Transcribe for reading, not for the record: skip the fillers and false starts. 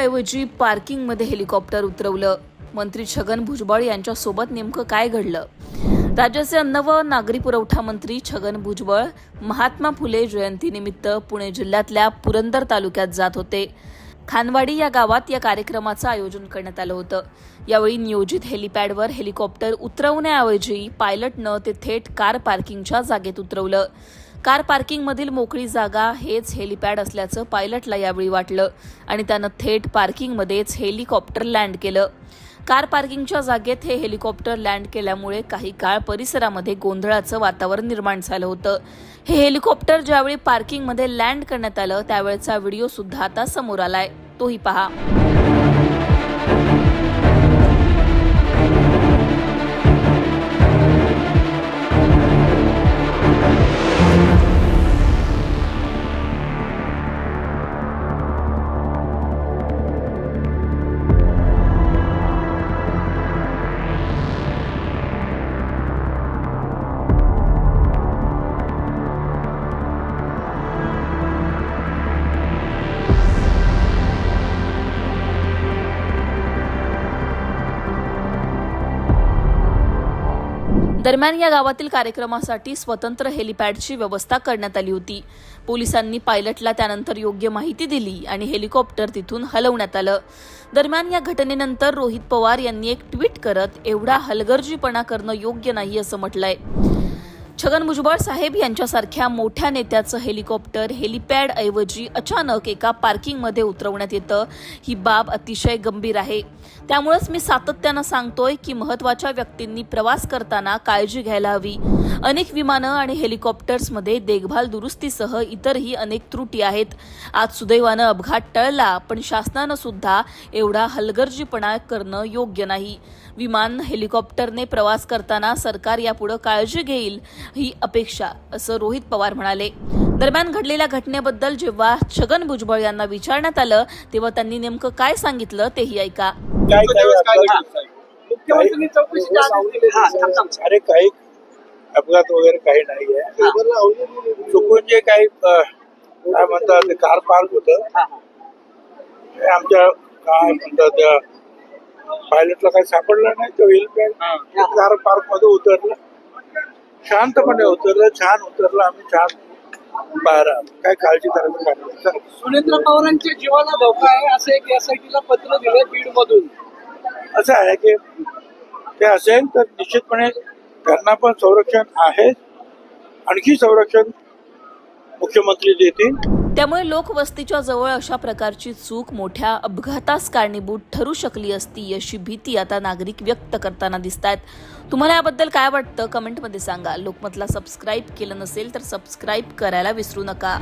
ऐवजी पार्किंगमध्ये हेलिकॉप्टर उतरवलं. मंत्री छगन भुजबळ यांच्यासोबत नेमकं काय घडलं? राज्याचे अन्न व नागरी पुरवठा मंत्री छगन भुजबळ महात्मा फुले जयंतीनिमित्त पुणे जिल्ह्यातल्या पुरंदर तालुक्यात जात होते. खानवाडी या गावात या कार्यक्रमाचं आयोजन करण्यात आलं होतं. यावेळी नियोजित हेलिपॅडवर हेलिकॉप्टर उतरवण्याऐवजी पायलटनं ते थेट कार पार्किंगच्या जागेत उतरवलं. कार पार्किंगमधील मोकळी जागा हेच हेलिपॅड असल्याचं पायलटला यावेळी वाटलं आणि त्यानं थेट पार्किंगमध्येच हेलिकॉप्टर लँड केलं. कार पार्किंगच्या जागेत हे हेलिकॉप्टर लँड केल्यामुळे काही काळ परिसरामध्ये गोंधळाचं वातावरण निर्माण झालं होतं. हे हेलिकॉप्टर ज्यावेळी पार्किंगमध्ये लँड करण्यात आलं त्यावेळचा व्हिडिओ सुद्धा आता समोर आलाय, तोही पहा. दरम्यान या गावातील कार्यक्रमासाठी स्वतंत्र हेलिपॅडची व्यवस्था करण्यात आली होती. पोलिसांनी पायलटला त्यानंतर योग्य माहिती दिली आणि हेलिकॉप्टर तिथून हलवण्यात आलं. दरम्यान या घटनेनंतर रोहित पवार यांनी एक ट्विट करत एवढा हलगर्जीपणा करणं योग्य नाही असं म्हटलंय. छगन भुजबळ साहेब यांच्यासारख्या मोठ्या नेत्याचं हेलिकॉप्टर हेलिपॅड ऐवजी अचानक एका पार्किंगमध्ये उतरवण्यात येतं, ही बाब अतिशय गंभीर आहे. त्यामुळेच मी सातत्यानं सांगतोय की महत्त्वाच्या व्यक्तींनी प्रवास करताना काळजी घ्यायला हवी. अनेक विमानं आणि हेलिकॉप्टर्समध्ये देखभाल दुरुस्तीसह इतरही अनेक त्रुटी आहेत. आज सुदैवानं अपघात टळला, पण शासनानं सुद्धा एवढा हलगर्जीपणा करणं योग्य नाही. विमान हेलिकॉप्टरने प्रवास करताना सरकार यापुढे काळजी घेईल ही अपेक्षा, असं रोहित पवार म्हणाले. दरम्यान घडलेल्या घटनेबद्दल जेव्हा छगन भुजबळ यांना विचारण्यात आलं तेव्हा त्यांनी नेमकं काय सांगितलं तेही ऐका. अरे काही अपघात वगैरे काही नाहीये. चुकून जे काही काय म्हणतात कार पार्क होतं, आमच्या काय म्हणतात पायलटला काही सापडलं नाही. तो हेलिपॅड कार पार्क मध्ये उतरलं, शांतपणे उतरलं, छान उतरलं. आम्ही छान बाहेर आलो. काय काळजी करायचं काय. सुरेंद्र पवारांच्या जीवाला धोका आहे असं एक एसआयटीला पत्र दिलंय बीड मधून. असं आहे की ते असेल तर निश्चितपणे त्यांना पण संरक्षण आहे. आणखी संरक्षण मुख्यमंत्री देतील. त्यामुळे लोकवस्तीच्या जवळ अशा प्रकारची चूक मोठ्या अपघातास कारणीभूत ठरू शकली असती अशी भीती आता नागरिक व्यक्त करताना दिसतात. तुम्हाला याबद्दल काय वाटतं कमेंटमध्ये सांगा. लोकमतला सबस्क्राईब केलं नसेल तर सबस्क्राईब करायला विसरू नका.